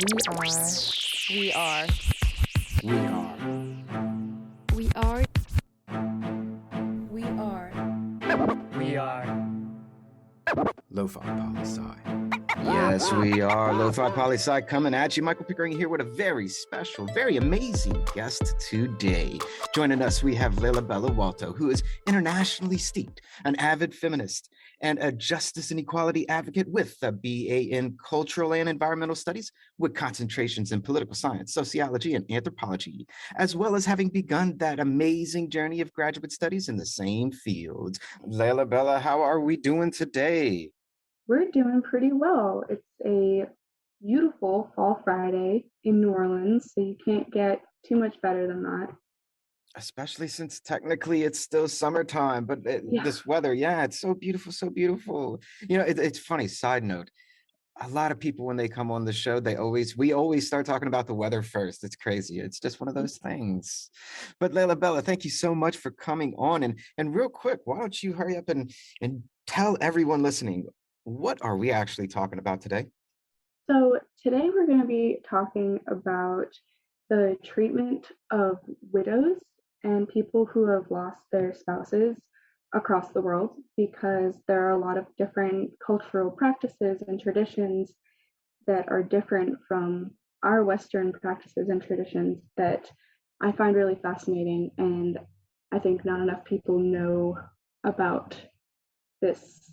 We are. We are. We are. We are. We are. Lofi Poli Sci. Yes, we are. Lofi Poli Sci coming at you. Michael Pickering here with a very special, very amazing guest today. Joining us, we have Lalibela Walto, who is internationally steeped, an avid feminist, and a justice and equality advocate with a BA in Cultural and Environmental Studies with concentrations in political science, sociology, and anthropology, as well as having begun that amazing journey of graduate studies in the same fields. Lalibela, how are we doing today? We're doing pretty well. It's a beautiful fall Friday in New Orleans, so you can't get too much better than that. Especially since technically it's still summertime, but Yeah. this weather, yeah, it's so beautiful, so beautiful. You know, it's funny, side note, a lot of people when they come on the show, we always start talking about the weather first. It's crazy. It's just one of those things. But Lalibela, thank you so much for coming on. And real quick, why don't you hurry up and tell everyone listening, what are we actually talking about today? So today we're going to be talking about the treatment of widows and people who have lost their spouses across the world, because there are a lot of different cultural practices and traditions that are different from our Western practices and traditions that I find really fascinating. And I think not enough people know about this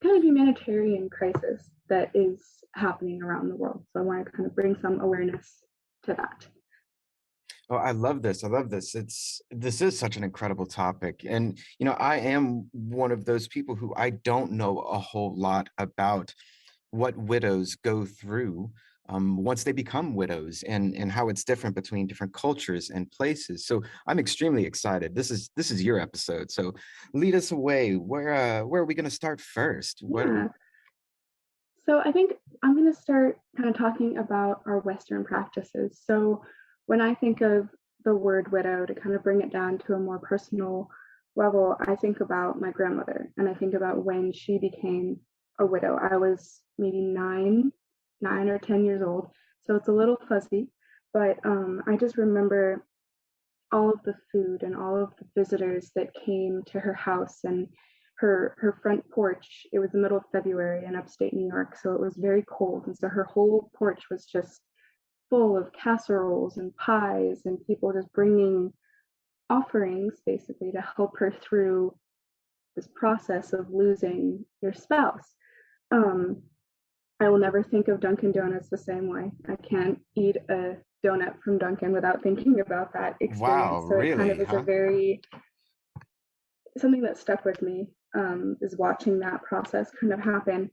kind of humanitarian crisis that is happening around the world. So I want to kind of bring some awareness to that. Oh, I love this. I love this. This is such an incredible topic. And, you know, I am one of those people who I don't know a whole lot about what widows go through once they become widows and how it's different between different cultures and places. So I'm extremely excited. This is your episode. So lead us away. Where are we going to start first? Yeah. So I think I'm going to start kind of talking about our Western practices. So when I think of the word widow, to kind of bring it down to a more personal level, I think about my grandmother, and I think about when she became a widow. I was maybe nine or 10 years old, so it's a little fuzzy, but I just remember all of the food and all of the visitors that came to her house, and her front porch. It was the middle of February in upstate New York, so it was very cold, and so her whole porch was just full of casseroles and pies and people just bringing offerings basically to help her through this process of losing your spouse. I will never think of Dunkin' Donuts the same way. I can't eat a donut from Dunkin' without thinking about that experience. Wow, so really? It kind of is Huh? a very something that stuck with me, is watching that process kind of happen.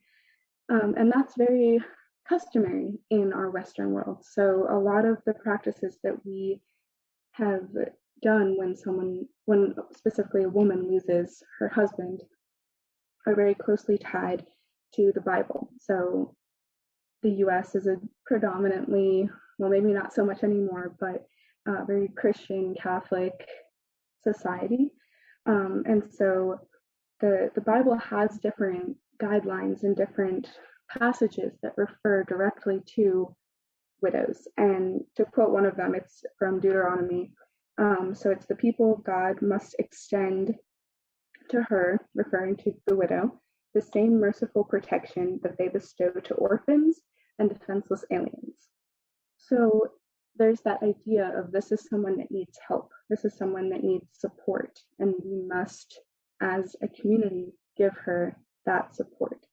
And that's very customary in our Western world. So a lot of the practices that we have done when specifically a woman loses her husband, are very closely tied to the Bible. So the US is a predominantly, well, maybe not so much anymore, but very Christian Catholic society. And so the Bible has different guidelines and different passages that refer directly to widows. And to quote one of them, it's from Deuteronomy. So it's the people of God must extend to her, referring to the widow, the same merciful protection that they bestow to orphans and defenseless aliens. So there's that idea of this is someone that needs help. This is someone that needs support, and we must, as a community, give her that support.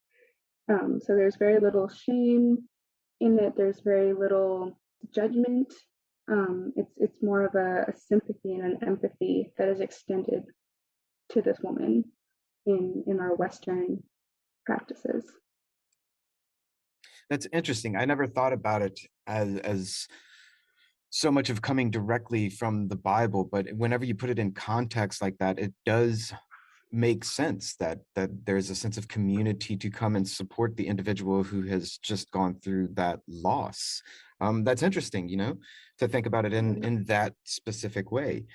So there's very little shame in it. There's very little judgment. It's more of a sympathy and an empathy that is extended to this woman in our Western practices. That's interesting. I never thought about it as so much of coming directly from the Bible, but whenever you put it in context like that, it does make sense that there's a sense of community to come and support the individual who has just gone through that loss. That's interesting, you know, to think about it in that specific way.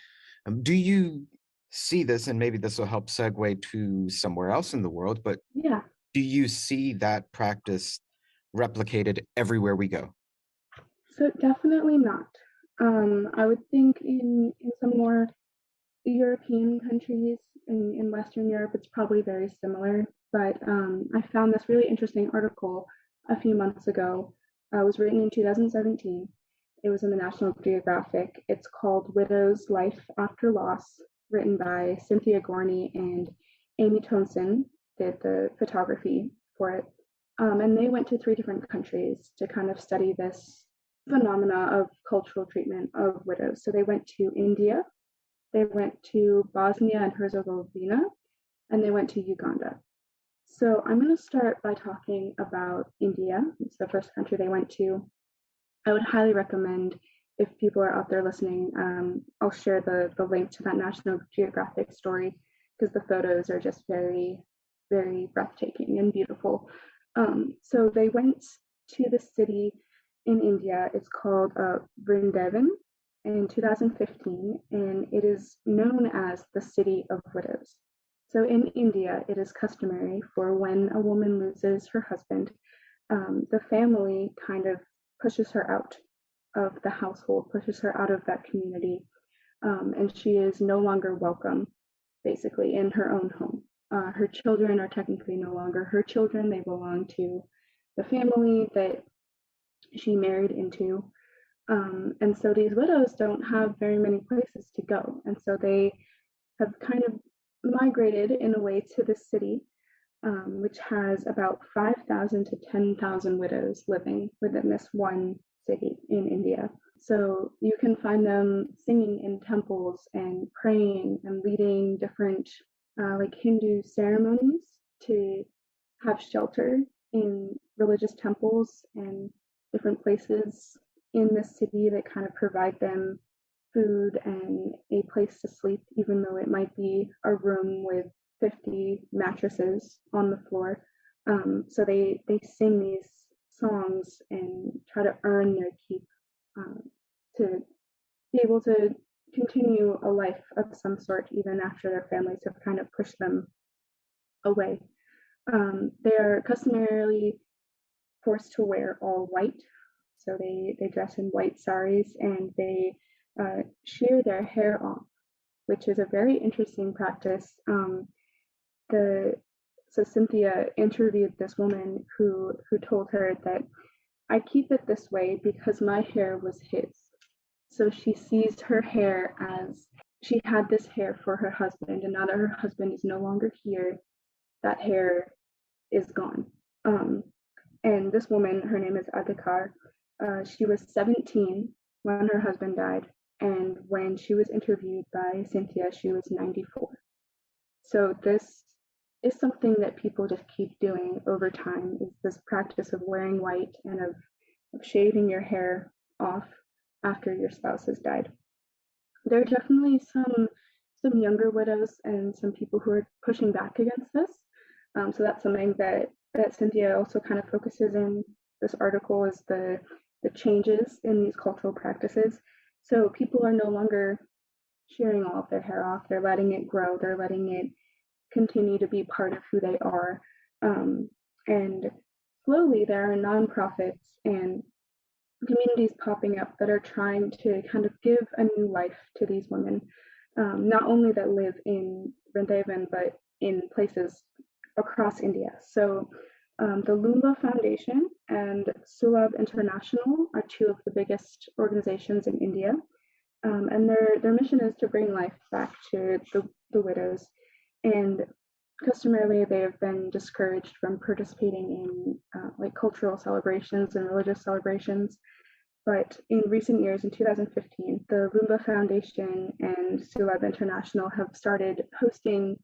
Do you see this, and maybe this will help segue to somewhere else in the world, but Yeah. do you see that practice replicated everywhere we go? So definitely not. I would think in some more European countries in Western Europe, it's probably very similar. But I found this really interesting article a few months ago. It was written in 2017. It was in the National Geographic. It's called Widow's Life After Loss, written by Cynthia Gorney and Amy Toensing did the photography for it. And they went to 3 different countries to kind of study this phenomena of cultural treatment of widows. So they went to India, they went to Bosnia and Herzegovina, and they went to Uganda. So I'm going to start by talking about India. It's the first country they went to. I would highly recommend, if people are out there listening, I'll share the link to that National Geographic story because the photos are just very, very breathtaking and beautiful. So they went to the city in India. It's called Vrindavan in 2015, and it is known as the City of Widows. So in India, it is customary for when a woman loses her husband, the family kind of pushes her out of the household, pushes her out of that community, and she is no longer welcome, basically, in her own home. Her children are technically no longer her children. They belong to the family that she married into. And so these widows don't have very many places to go. And so they have kind of migrated in a way to the city, which has about 5,000 to 10,000 widows living within this one city in India. So you can find them singing in temples and praying and leading different like Hindu ceremonies to have shelter in religious temples and different places in the city that kind of provide them food and a place to sleep, even though it might be a room with 50 mattresses on the floor. So they sing these songs and try to earn their keep to be able to continue a life of some sort even after their families have kind of pushed them away. They are customarily forced to wear all white, so they dress in white saris and they shear their hair off, which is a very interesting practice. So Cynthia interviewed this woman who told her that I keep it this way because my hair was his. So she sees her hair as she had this hair for her husband, and now that her husband is no longer here, that hair is gone. And this woman, her name is Adhikar, she was 17 when her husband died, and when she was interviewed by Cynthia, she was 94. So this is something that people just keep doing over time, is this practice of wearing white and of shaving your hair off after your spouse has died. There are definitely some younger widows and some people who are pushing back against this. So that's something that Cynthia also kind of focuses in this article, is the changes in these cultural practices. So people are no longer shearing all of their hair off. They're letting it grow. They're letting it continue to be part of who they are. And slowly there are nonprofits and communities popping up that are trying to kind of give a new life to these women, not only that live in Vrindavan, but in places across India. So the Lumba Foundation and Sulabh International are 2 of the biggest organizations in India. And their mission is to bring life back to the widows. And customarily, they have been discouraged from participating in like cultural celebrations and religious celebrations. But in recent years, in 2015, the Lumba Foundation and Sulabh International have started hosting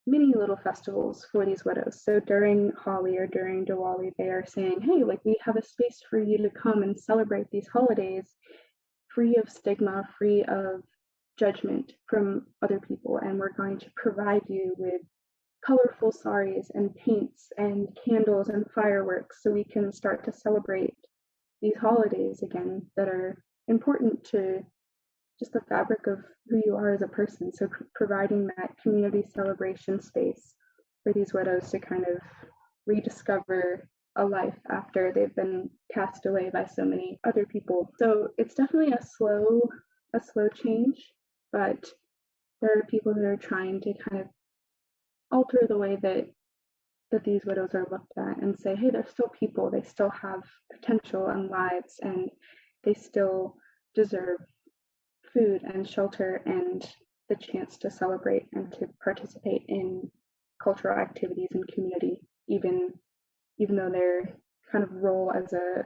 mini little festivals for these widows. So during Holi or during Diwali, they are saying, hey, like we have a space for you to come and celebrate these holidays free of stigma, free of judgment from other people. And we're going to provide you with colorful saris and paints and candles and fireworks so we can start to celebrate these holidays again that are important to just the fabric of who you are as a person. So providing that community celebration space for these widows to kind of rediscover a life after they've been cast away by so many other people. So it's definitely a slow change, but there are people that are trying to kind of alter the way that these widows are looked at and say, hey, they're still people, they still have potential and lives, and they still deserve food and shelter and the chance to celebrate and to participate in cultural activities and community, even though their kind of role as a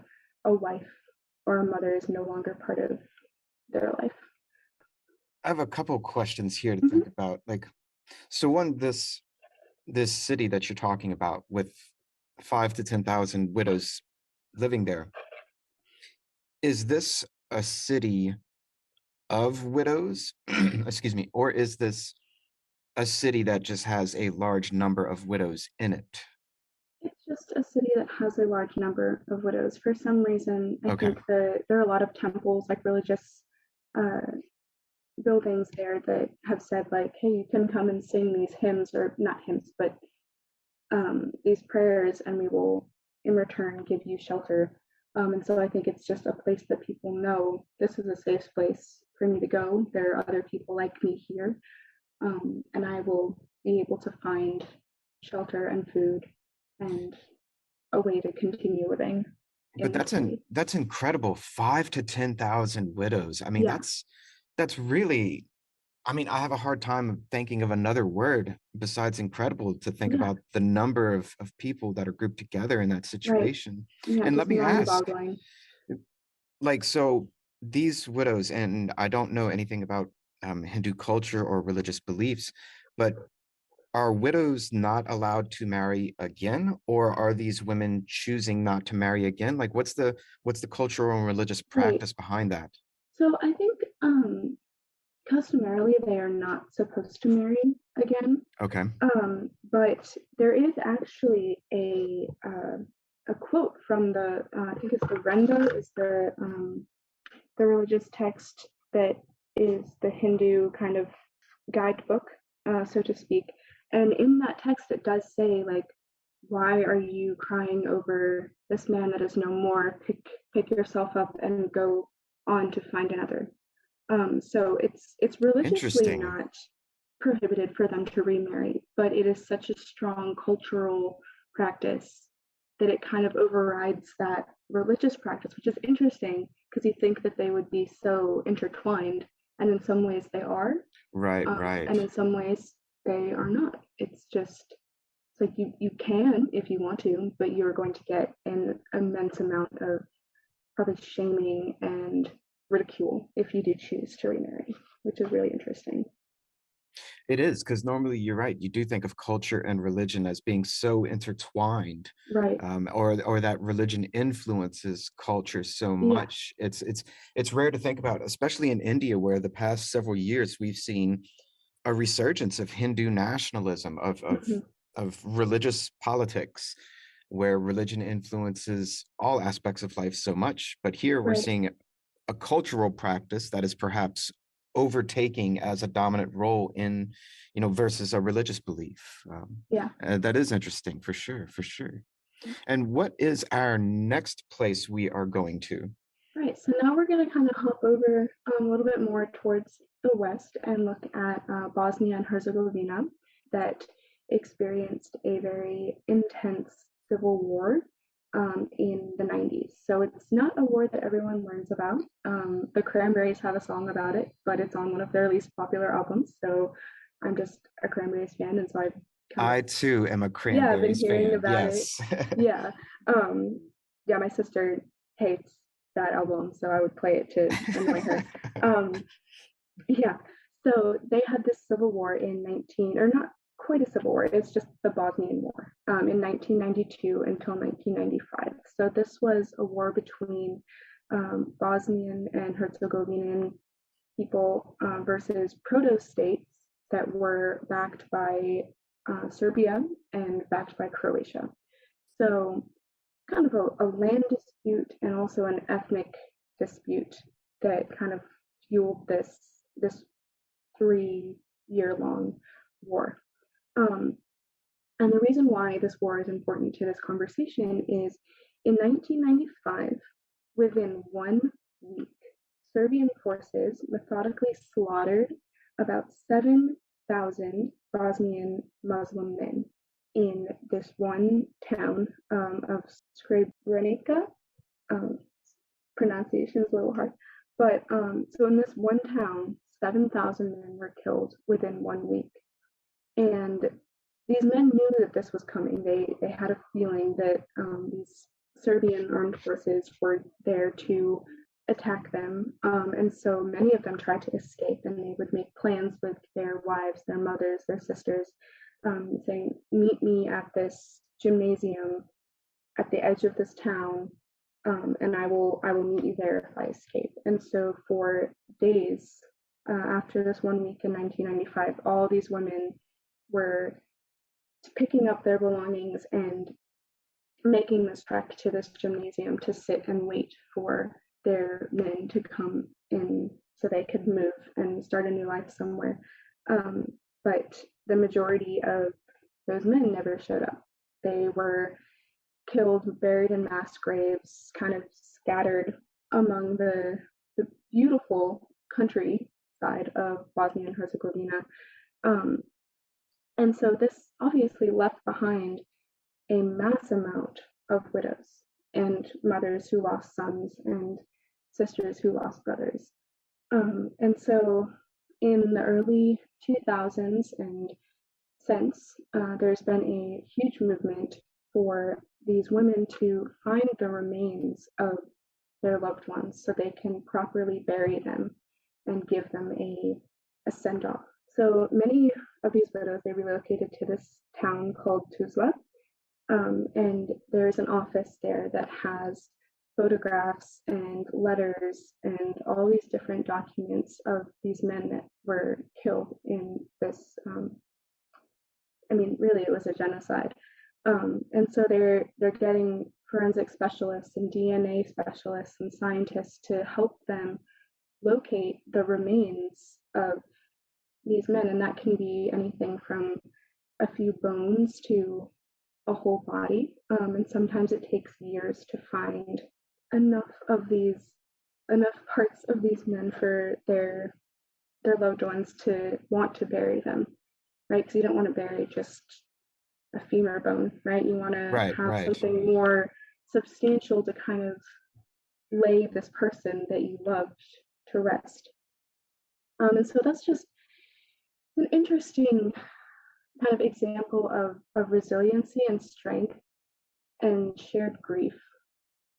wife or a mother is no longer part of their life. I have a couple questions here to think about. Like, so one, this city that you're talking about with 5 to 10,000 widows living there, is this a city of widows? Excuse me, or is this a city that just has a large number of widows in it? It's just a city that has a large number of widows. For some reason, I Okay. think that there are a lot of temples, like religious buildings there, that have said, like, hey, you can come and sing these hymns, or not hymns, but these prayers, and we will in return give you shelter. And so I think it's just a place that people know this is a safe place for me to go. There are other people like me here, and I will be able to find shelter and food and a way to continue living in But this city. that's incredible. 5 to 10,000 widows. I mean, Yeah, that's really, I mean, I have a hard time thinking of another word besides incredible to think yeah, about the number of people that are grouped together in that right. situation. Yeah, And let just me ask, mind-boggling. like, so these widows, and I don't know anything about Hindu culture or religious beliefs, but are widows not allowed to marry again, or are these women choosing not to marry again? Like, what's the cultural and religious Right. practice behind that? So I think customarily they are not supposed to marry again. Okay. But there is actually a quote from the I think it's the Renda, is the religious text that is the Hindu kind of guidebook, so to speak. And in that text, it does say, like, why are you crying over this man that is no more? Pick yourself up and go on to find another. So it's religiously Interesting. not prohibited for them to remarry, but it is such a strong cultural practice that it kind of overrides that religious practice, which is interesting because you think that they would be so intertwined, and in some ways they are, Right, right. and in some ways they are not. It's just, it's like you can if you want to, but you're going to get an immense amount of probably shaming and ridicule if you do choose to remarry, which is really interesting. It is, because normally you're right. You do think of culture and religion as being so intertwined, Right. or that religion influences culture so Yeah. much. It's rare to think about, especially in India, where the past several years we've seen a resurgence of Hindu nationalism, Mhm. of religious politics, where religion influences all aspects of life so much. But here we're Right. seeing a cultural practice that is perhaps overtaking as a dominant role in, versus a religious belief. Yeah. That is interesting, for sure, for sure. And what is our next place we are going to? Right. So now we're going to kind of hop over a little bit more towards the west and look at Bosnia and Herzegovina, that experienced a very intense civil war in the 90s. So it's not a war that everyone learns about. The Cranberries have a song about it, but it's on one of their least popular albums. So I'm just a Cranberries fan, and so I've kind of, I too am a yeah, I've been Cranberries hearing fan. about it. Yes. Yeah. Um, yeah, my sister hates that album, so I would play it to annoy her. Um, yeah. So they had this civil war in 19, or not quite a civil war, it's just the Bosnian War, in 1992 until 1995. So this was a war between Bosnian and Herzegovinian people versus proto-states that were backed by Serbia and backed by Croatia. So kind of a land dispute and also an ethnic dispute that kind of fueled this 3-year long war. Um, And the reason why this war is important to this conversation is in 1995, within 1 week, Serbian forces methodically slaughtered about 7,000 Bosnian Muslim men in this one town of Srebrenica. Pronunciation is a little hard, but so in this one town, 7,000 men were killed within 1 week. And these men knew that this was coming. They had a feeling that these Serbian armed forces were there to attack them. And so many of them tried to escape, and they would make plans with their wives, their mothers, their sisters, saying, meet me at this gymnasium at the edge of this town, and I will meet you there if I escape. And so for days after this 1 week in 1995, all these women were picking up their belongings and making this trek to this gymnasium to sit and wait for their men to come in so they could move and start a new life somewhere. But the majority of those men never showed up. They were killed, buried in mass graves, kind of scattered among the beautiful countryside of Bosnia and Herzegovina. And so this obviously left behind a mass amount of widows and mothers who lost sons and sisters who lost brothers. And so in the early 2000s and since, there's been a huge movement for these women to find the remains of their loved ones so they can properly bury them and give them a send-off. So many of these widows, they relocated to this town called Tuzla, and there's an office there that has photographs and letters and all these different documents of these men that were killed in this, really it was a genocide. And so they're getting forensic specialists and DNA specialists and scientists to help them locate the remains of these men, and that can be anything from a few bones to a whole body, and sometimes it takes years to find enough parts of these men for their loved ones to want to bury them, right? Because you don't want to bury just a femur bone, right? You want to have something more substantial to kind of lay this person that you loved to rest. And so that's just an interesting kind of example of resiliency and strength and shared grief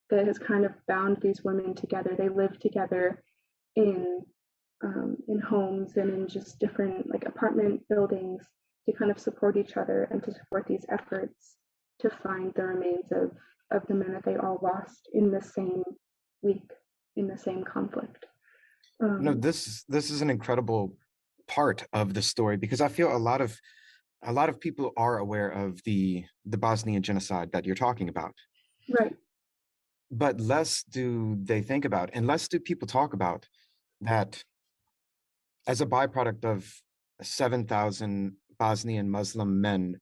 that has kind of bound these women together. They live together in homes and in just different like apartment buildings to kind of support each other and to support these efforts to find the remains of the men that they all lost in the same week, in the same conflict. This is an incredible part of the story, because I feel a lot of people are aware of the Bosnian genocide that you're talking about. Right. But less do they think about, and less do people talk about that as a byproduct of 7,000 Bosnian Muslim men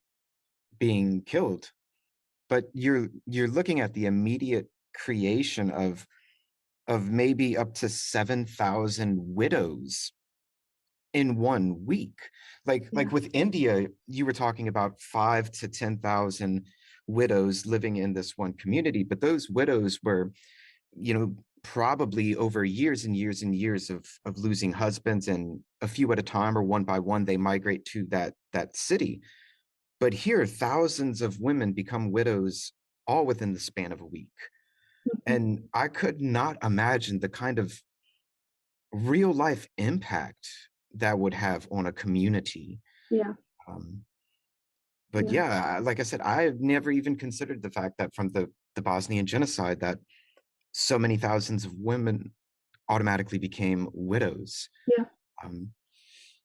being killed. But you're looking at the immediate creation of maybe up to 7,000 widows in 1 week. Like with India, you were talking about 5,000 to 10,000 widows living in this one community, but those widows were, probably over years and years and years of losing husbands, and a few at a time or one by one they migrate to that city. But here, thousands of women become widows all within the span of a week. Mm-hmm. And I could not imagine the kind of real life impact that would have on a community. Yeah. But like I said, I've never even considered the fact that from the Bosnian genocide that so many thousands of women automatically became widows. Yeah.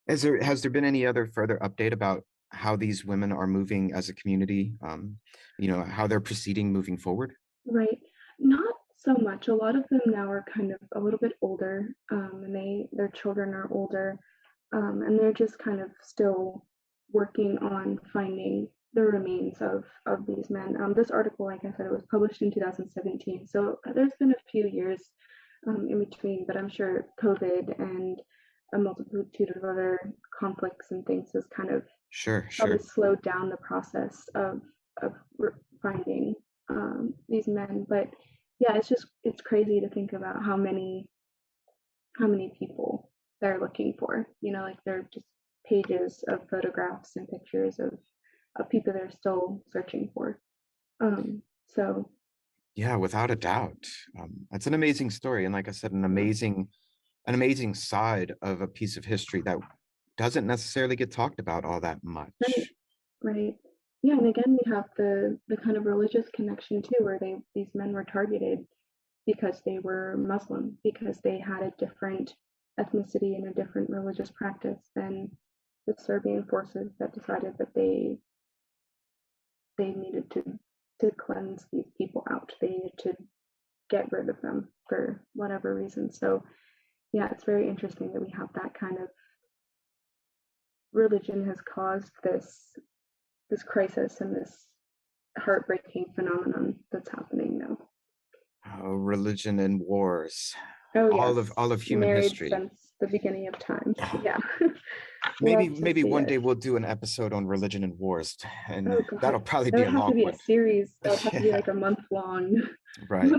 Has there been any other further update about how these women are moving as a community? How they're proceeding moving forward? Right. Not so much. A lot of them now are kind of a little bit older, and their children are older, and they're just kind of still working on finding the remains of these men. This article, like I said, it was published in 2017, so there's been a few years in between, but I'm sure COVID and a multitude of other conflicts and things has kind of probably slowed down the process of finding these men. But yeah, it's crazy to think about how many people they're looking for. Like they're just pages of photographs and pictures of people they're still searching for. So yeah, without a doubt. That's an amazing story, and like I said, an amazing side of a piece of history that doesn't necessarily get talked about all that much. Right. Yeah, and again, we have the kind of religious connection too, where these men were targeted because they were Muslim, because they had a different ethnicity and a different religious practice than the Serbian forces that decided that they needed to cleanse these people out. They needed to get rid of them for whatever reason. So yeah, it's very interesting that we have that kind of religion has caused this crisis and this heartbreaking phenomenon that's happening now. Oh, religion and wars. Oh, yes. All of human history since the beginning of time. Yeah. maybe one day we'll do an episode on religion and wars, and that'll probably be a long one. That would have to be a series. That would have to be like a month long. Right.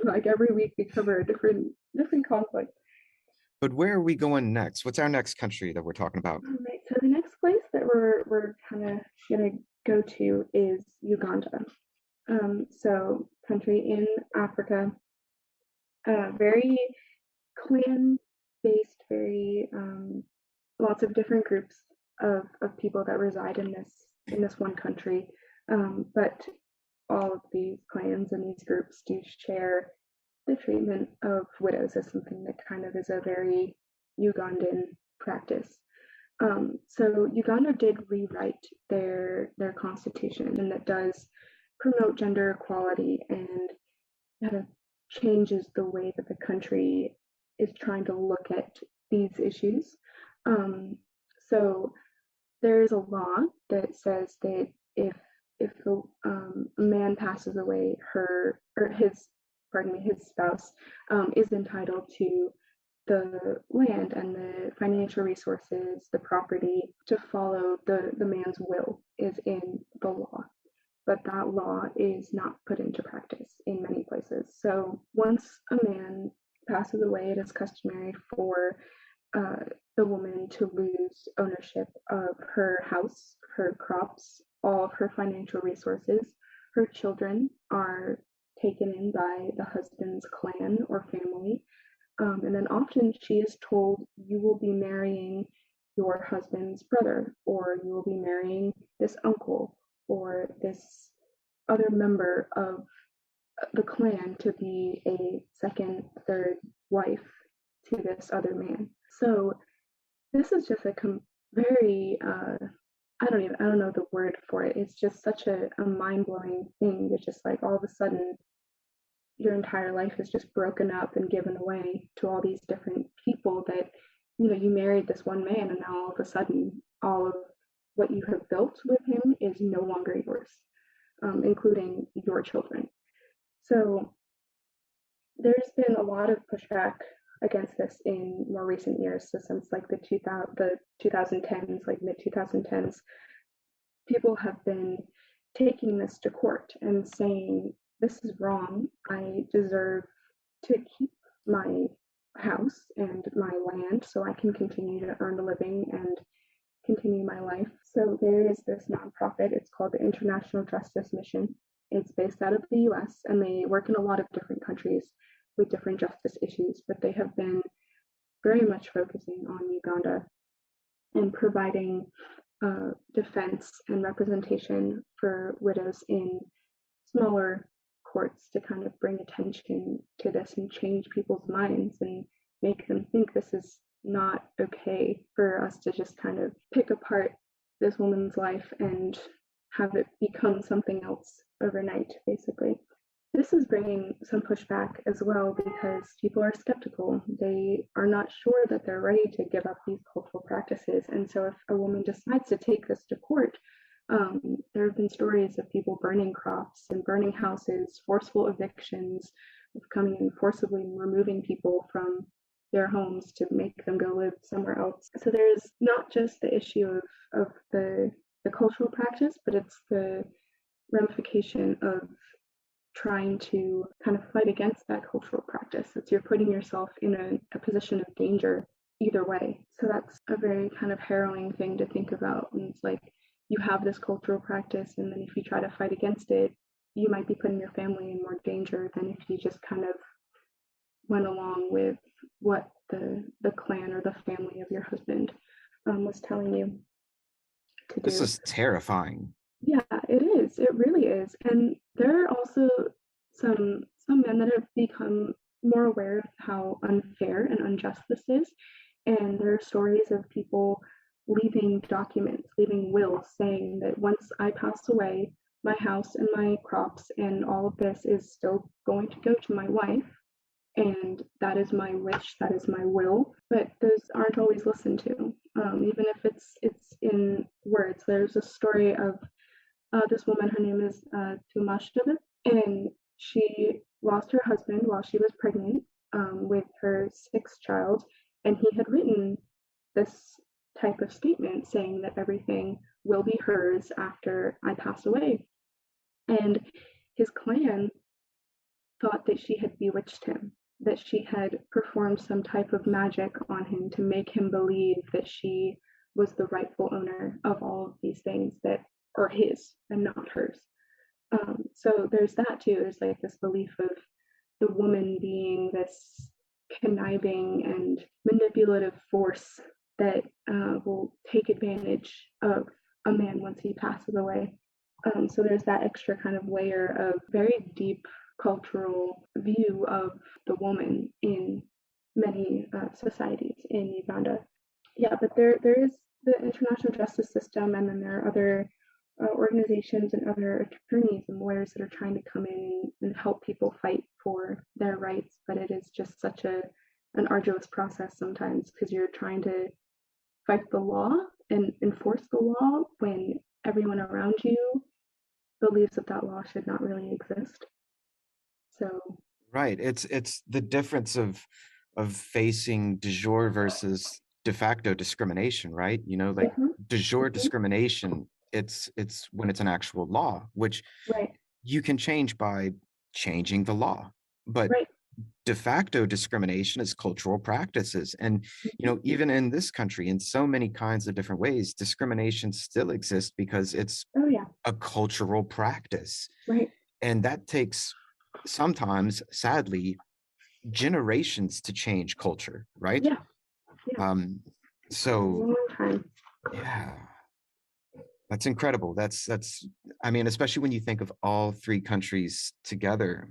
Like every week we cover a different conflict. But where are we going next? What's our next country that we're talking about? All right. So the next place that we're kind of gonna go to is Uganda. So country in Africa, very clan-based, very lots of different groups of people that reside in this one country, but all of these clans and these groups do share the treatment of widows as something that kind of is a very Ugandan practice. So Uganda did rewrite their constitution, and that does promote gender equality and kind of changes the way that the country is trying to look at these issues. So there is a law that says that if a man passes away, his spouse is entitled to the land and the financial resources, the property to follow the man's will is in the law. But that law is not put into practice in many places. So once a man passes away, it is customary for the woman to lose ownership of her house, her crops, all of her financial resources. Her children are taken in by the husband's clan or family. And then often she is told, you will be marrying your husband's brother, or you will be marrying this uncle, or this other member of the clan to be a second, third wife to this other man. So this is just a very, I don't know the word for it. It's just such a mind-blowing thing that just like all of a sudden your entire life is just broken up and given away to all these different people that, you married this one man, and now all of a sudden all of what you have built with him is no longer yours, including your children. So there's been a lot of pushback against this in more recent years. So since like the 2010s, like mid 2010s, people have been taking this to court and saying, this is wrong. I deserve to keep my house and my land so I can continue to earn a living and continue my life. So there is this nonprofit. It's called the International Justice Mission. It's based out of the US, and they work in a lot of different countries with different justice issues, but they have been very much focusing on Uganda and providing defense and representation for widows in smaller courts to kind of bring attention to this and change people's minds and make them think this is not okay for us to just kind of pick apart this woman's life and have it become something else overnight, basically. This is bringing some pushback as well because people are skeptical. They are not sure that they're ready to give up these cultural practices. And so if a woman decides to take this to court, There have been stories of people burning crops and burning houses, forceful evictions, of coming and forcibly removing people from their homes to make them go live somewhere else. So there's not just the issue of the cultural practice, but it's the ramification of trying to kind of fight against that cultural practice. It's you're putting yourself in a position of danger either way. So that's a very kind of harrowing thing to think about. And it's like you have this cultural practice, and then if you try to fight against it, you might be putting your family in more danger than if you just kind of went along with what the clan or the family of your husband was telling you to do. This is terrifying. Yeah, it is. It really is. And there are also some men that have become more aware of how unfair and unjust this is. And there are stories of people leaving documents, leaving wills saying that once I pass away, my house and my crops and all of this is still going to go to my wife. And that is my wish, that is my will. But those aren't always listened to, even if it's in words. There's a story of this woman, her name is Tumashova, and she lost her husband while she was pregnant with her sixth child, and he had written this type of statement saying that everything will be hers after I pass away. And his clan thought that she had bewitched him, that she had performed some type of magic on him to make him believe that she was the rightful owner of all of these things that are his and not hers. So there's that too. There's like this belief of the woman being this conniving and manipulative force that will take advantage of a man once he passes away. So there's that extra kind of layer of very deep cultural view of the woman in many societies in Uganda. Yeah, but there is the international justice system, and then there are other organizations and other attorneys and lawyers that are trying to come in and help people fight for their rights. But it is just such an arduous process sometimes, because you're trying to fight the law and enforce the law when everyone around you believes that law should not really exist. So Right. It's the difference of facing de jure versus de facto discrimination, right? Like de jure discrimination, it's when it's an actual law, which right, you can change by changing the law. But right, de facto discrimination is cultural practices. And, even in this country, in so many kinds of different ways, discrimination still exists because it's oh yeah, a cultural practice. right, And that takes sometimes, sadly, generations to change culture, right? yeah, So long time. yeah, that's incredible. That's I mean, especially when you think of all three countries together,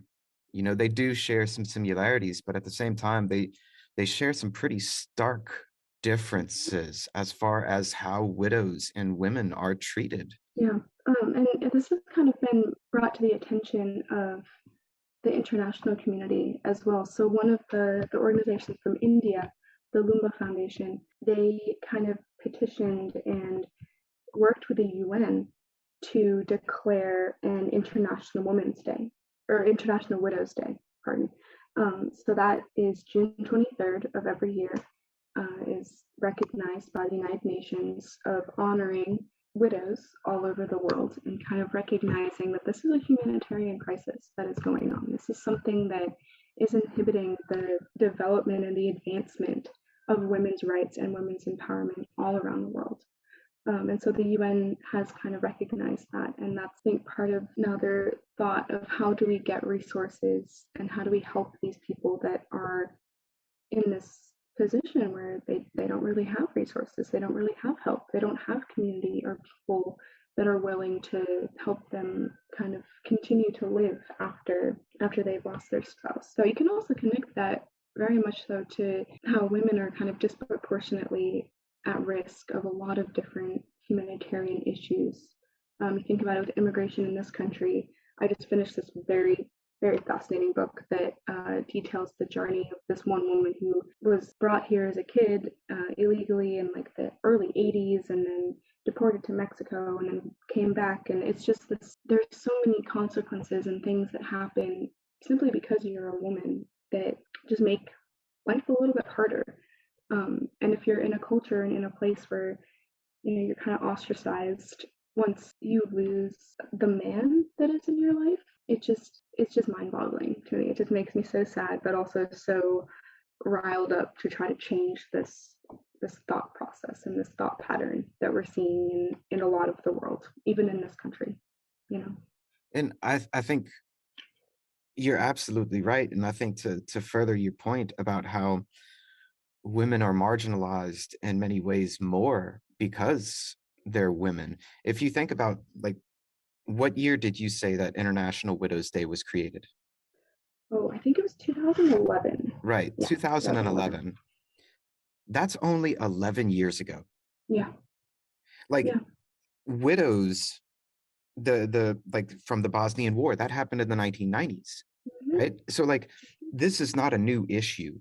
they do share some similarities, but at the same time, they share some pretty stark differences as far as how widows and women are treated. Yeah, and this has kind of been brought to the attention of the international community as well. So one of the organizations from India, the Lumba Foundation, they kind of petitioned and worked with the UN to declare an International Women's Day, or International Widows Day, pardon. So that is June 23rd of every year, is recognized by the United Nations of honoring widows all over the world and kind of recognizing that this is a humanitarian crisis that is going on. This is something that is inhibiting the development and the advancement of women's rights and women's empowerment all around the world. And so the UN has kind of recognized that, and that's, I think, part of now their thought of how do we get resources and how do we help these people that are in this position where they don't really have resources, they don't really have help, they don't have community or people that are willing to help them kind of continue to live after they've lost their spouse. So you can also connect that very much so to how women are kind of disproportionately at risk of a lot of different humanitarian issues. You think about it with immigration in this country. I just finished this very, very fascinating book that details the journey of this one woman who was brought here as a kid illegally in like the early 80s and then deported to Mexico and then came back. And it's just this, there's so many consequences and things that happen simply because you're a woman that just make life a little bit harder. And if you're in a culture and in a place where, you know, you're kind of ostracized, once you lose the man that is in your life, it's just mind-boggling to me. It just makes me so sad, but also so riled up to try to change this thought process and this thought pattern that we're seeing in a lot of the world, even in this country, you know. And I think you're absolutely right. And I think to further your point about how women are marginalized in many ways more because they're women. If you think about, like, what year did you say that International Widows Day was created? Oh, I think it was 2011. Right, Yeah, 2011. That's only 11 years ago. Yeah. Like, Yeah. widows, the like from the Bosnian War, that happened in the 1990s, Mhm. right? So like, this is not a new issue,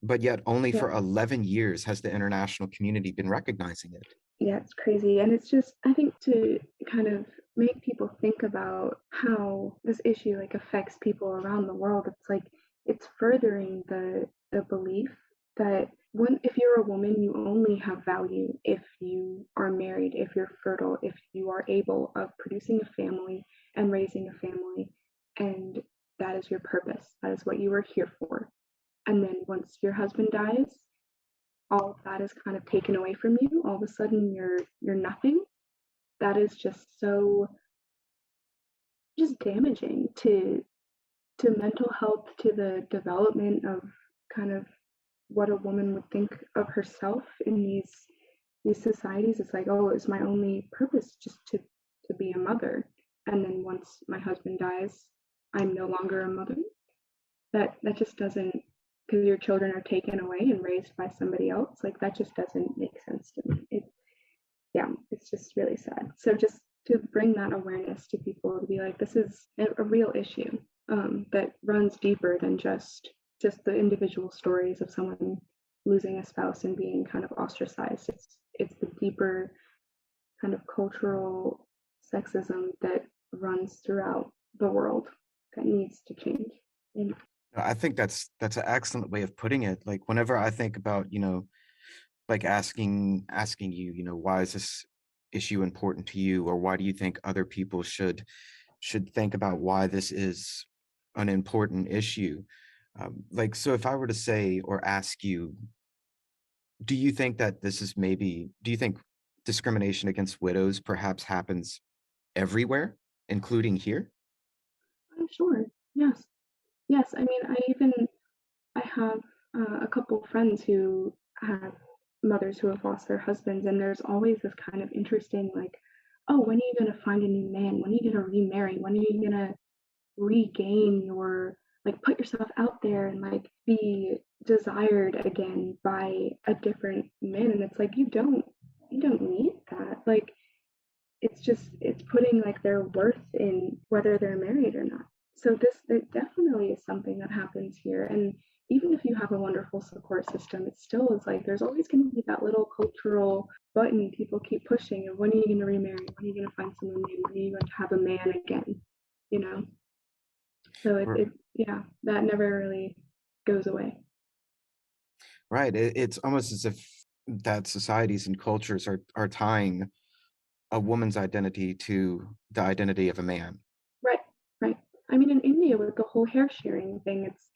but yet only for Yeah. 11 years has the international community been recognizing it. Yeah, it's crazy. And it's just, I think, to kind of make people think about how this issue like affects people around the world, it's like it's furthering the belief that when if you're a woman, you only have value if you are married, if you're fertile, if you are able of producing a family and raising a family, and that is your purpose. That is what you are here for. And then once your husband dies, all of that is kind of taken away from you. All of a sudden you're nothing. That is just so just damaging to mental health, to the development of kind of what a woman would think of herself in these societies. It's like, oh, it's my only purpose just to be a mother. And then once my husband dies, I'm no longer a mother. That just doesn't, because your children are taken away and raised by somebody else, like that just doesn't make sense to me. Yeah, it's just really sad. So just to bring that awareness to people, to be like, this is a real issue, that runs deeper than just the individual stories of someone losing a spouse and being kind of ostracized. It's the deeper kind of cultural sexism that runs throughout the world that needs to change. And I think that's an excellent way of putting it. Like, whenever I think about, like asking you, why is this issue important to you, or why do you think other people should think about why this is an important issue? Like, so if I were to say or ask you, do you think that this is maybe, do you think discrimination against widows perhaps happens everywhere, including here? I'm sure, yes. Yes, I mean, I have a couple friends who have mothers who have lost their husbands, and there's always this kind of interesting, like, oh, when are you gonna find a new man? When are you gonna remarry? When are you gonna regain your, like, put yourself out there and like be desired again by a different man? And it's like you don't need that. Like, it's just it's putting like their worth in whether they're married or not. So this it definitely is something that happens here. And even if you have a wonderful support system, it still is like there's always going to be that little cultural button people keep pushing of when are you going to remarry, when are you going to find someone new, when are you going to have a man again, you know. So it yeah, that never really goes away. Right. It's almost as if that societies and cultures are tying a woman's identity to the identity of a man. Right, right. I mean, in India with the whole hair sharing thing, it's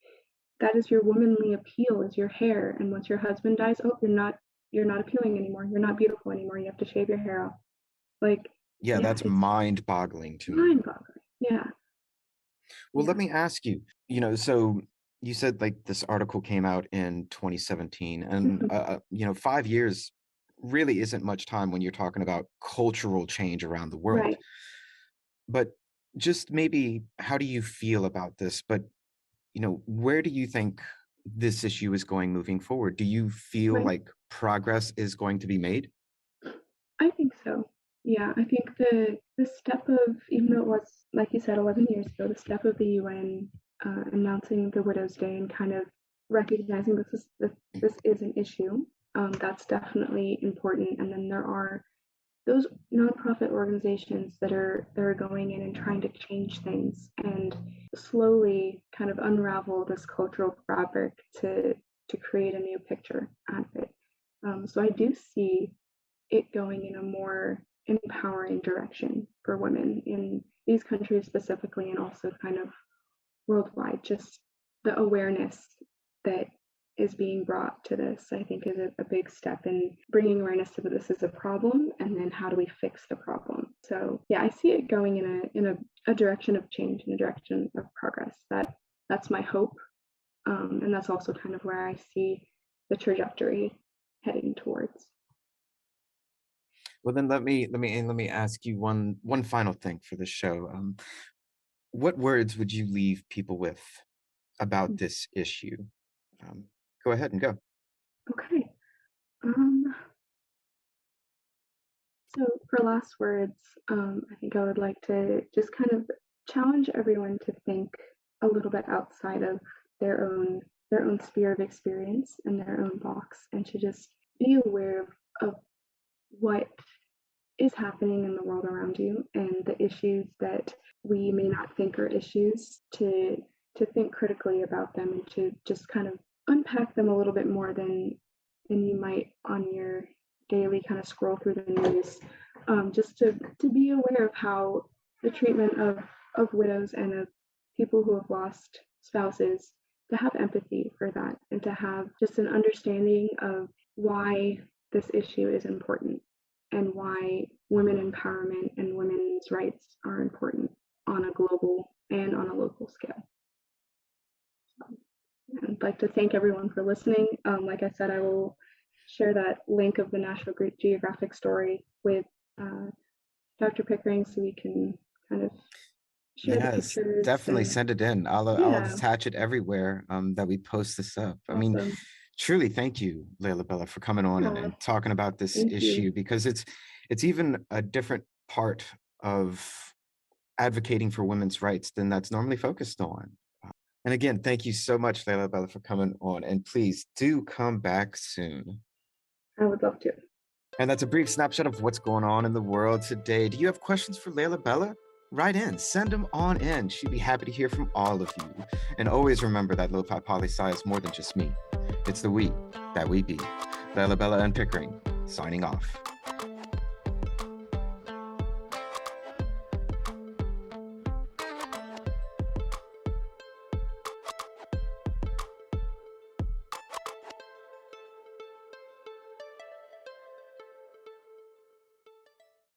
that is your womanly appeal, is your hair. And once your husband dies, oh, you're not appealing anymore. You're not beautiful anymore. You have to shave your hair off. Like, Yeah, yeah, that's it's mind-boggling to me. mind-boggling. Yeah, Well, yeah, let me ask you, so you said like this article came out in 2017, and mhm, 5 years really isn't much time when you're talking about cultural change around the world. right, But just maybe, how do you feel about this? But where do you think this issue is going moving forward? Do you feel right. like progress is going to be made? I think so. Yeah, I think the step of, even though it was like you said 11 years ago, the step of the UN announcing the Widows' Day and kind of recognizing this is an issue. That's definitely important. And then there are those nonprofit organizations that are going in and trying to change things and slowly kind of unravel this cultural fabric to create a new picture out of it. So I do see it going in a more empowering direction for women in these countries specifically, and also kind of worldwide. Just the awareness that is being brought to this, I think, is a big step in bringing awareness to that this is a problem, and then how do we fix the problem. So yeah, I see it going in a direction of change, in a direction of progress. That's my hope, and that's also kind of where I see the trajectory heading towards. Well, then let me ask you one final thing for the show. What words would you leave people with about this issue? Go ahead and go. Okay. So for last words, I think I would like to just kind of challenge everyone to think a little bit outside of their own sphere of experience and their own box, and to just be aware of what is happening in the world around you and the issues that we may not think are issues, to think critically about them and to just kind of unpack them a little bit more than you might on your daily kind of scroll through the news. Just to be aware of how the treatment of widows and of people who have lost spouses, to have empathy for that, and to have just an understanding of why this issue is important and why women empowerment and women's rights are important on a global and on a local scale. So, I'd like to thank everyone for listening. Like I said, I will share that link of the National Geographic story with Dr. Pickering, so we can kind of share the Yes, pictures. definitely And send it in. I'll yeah, attach it everywhere that we post this up. I mean, awesome. truly, thank you, Lalibela, for coming on Aw, and talking about this thank you. issue, because it's even a different part of advocating for women's rights than that's normally focused on. And again, thank you so much, Lalibela, for coming on. And please do come back soon. I would love to. And that's a brief snapshot of what's going on in the world today. Do you have questions for Lalibela? Write in, send them on in. She'd be happy to hear from all of you. And always remember that Lofi Poli Sci is more than just me. It's the we that we be. Lalibela and Pickering, signing off.